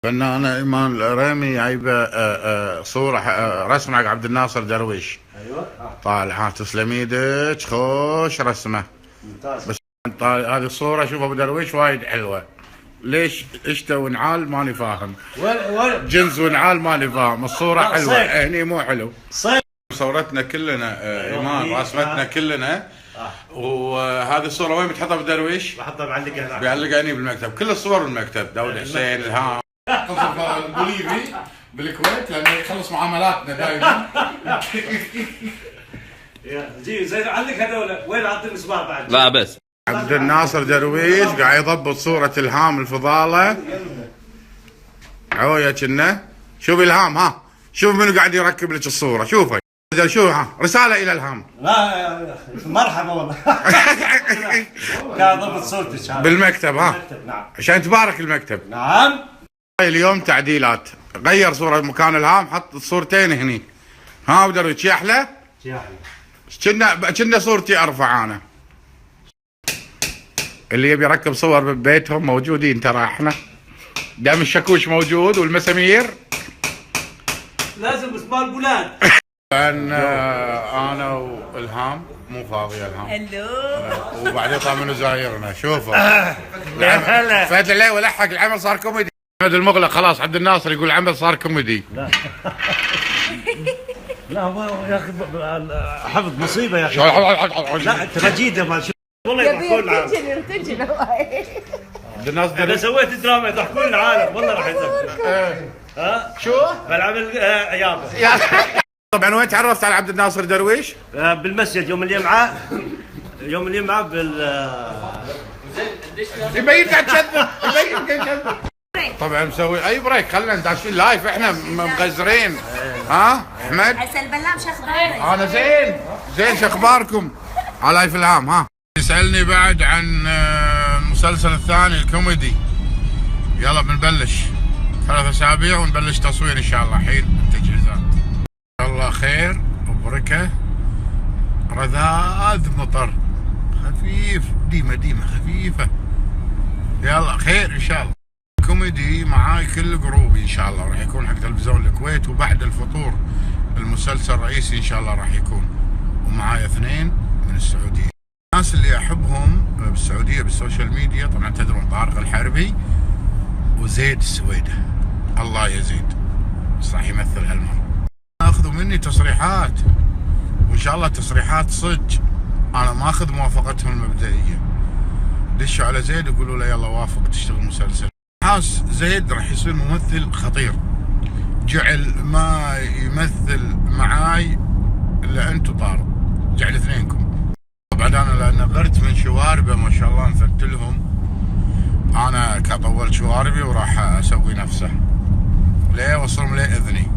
فنانة إيمان العريمي جايبة صورة رسم حق عبد الناصر درويش. ايوه طالع. ها تسلم ايدك، خوش رسمه. ممتاز. بس هذه الصورة شوف ابو درويش وايد حلوة. ليش اشتى ونعال ماني فاهم. وين جنس ونعال ماني فاهم. الصورة حلوة هني مو حلو. صيد صورتنا كلنا ايمان، رسمتنا كلنا. وهذه الصورة وين بتحطها ابو درويش؟ بحطها معلقة هناك. بيعلقها هني بالمكتب، كل الصور بالمكتب. داود حسين الهام قصف البوليفي بالكويت لانه يخلص معاملاتنا دائما. زي علق هذول وين عطي المسمار بعد؟ لا بس عبد الناصر درويش قاعد يضبط صورة الهام الفضالة. عوية كنا. شوف الهام، ها شوف منو قاعد يركب لك الصورة. شوفي شوف، ها رسالة إلى الهام. لا مرحبا والله. قاعد اضبط صورتك بالمكتب. ها بالمكتب. نعم عشان تبارك المكتب. نعم. اليوم تعديلات، غير صورة مكان الهام، حط صورتين هني. ها ابو درويش شي احلى؟ شي احلى. كنا صورتي ارفع انا. اللي يبي يركب صور ببيتهم موجودين ترى احنا. دام الشاكوش موجود والمسامير. لازم مسمار بولاد. انا والهام مو فاضيه الهام. هلو. وبعدين طلع منه زايرنا. شوفه. يا هلا. فات الليل ولحق العمل صار كوميدي. محمد المغلق خلاص عبد الناصر يقول العمل صار كوميدي. لا هو يا اخي حفظ مصيبه يا اخي. لا انت مجيد يا مان. والله يضحكون العالم. يرتجل عبد الناصر اذا سويت دراما يضحكون العالم والله راح يضحكون. ها شو؟ بلعب عياده. طبعا وين تعرفت على عبد الناصر درويش؟ بالمسجد يوم الجمعه. يوم الجمعه يبين قاعد تكذب، يبين قاعد تكذب. طبعا مسوي اي بريك، خلينا داشين لايف احنا مغزرين. ها احمد؟ عسى البلام شو اخبارك؟ انا زين شو اخباركم؟ على لايف الهام. ها يسالني بعد عن المسلسل الثاني الكوميدي. يلا بنبلش 3 اسابيع ونبلش تصوير ان شاء الله. الحين التجهيزات ان شاء الله خير وبركه. رذاذ مطر خفيف، ديمه خفيفه. يلا خير ان شاء الله. كوميدي معاي كل جروبي ان شاء الله، راح يكون حق تلفزيون الكويت. وبعد الفطور المسلسل الرئيسي ان شاء الله راح يكون. ومعاي 2 من السعوديه. الناس اللي احبهم بالسعوديه بالسوشيال ميديا طبعا تدرون طارق الحربي وزيد السويده. الله يزيد صح يمثل هالمره. اخذوا مني تصريحات وان شاء الله تصريحات صدق. انا ما اخذ موافقتهم المبدئيه. دشوا على زيد يقولوا له يلا وافق تشتغل مسلسل. حاس زيد راح يصير ممثل خطير. جعل ما يمثل معاي الا انتو طارق، جعل 2كم. طبعا انا لان غرت من شواربه ما شاء الله نفتلهم. انا كطولت شواربي وراح اسوي نفسه ليه وصلهم ليه اذني.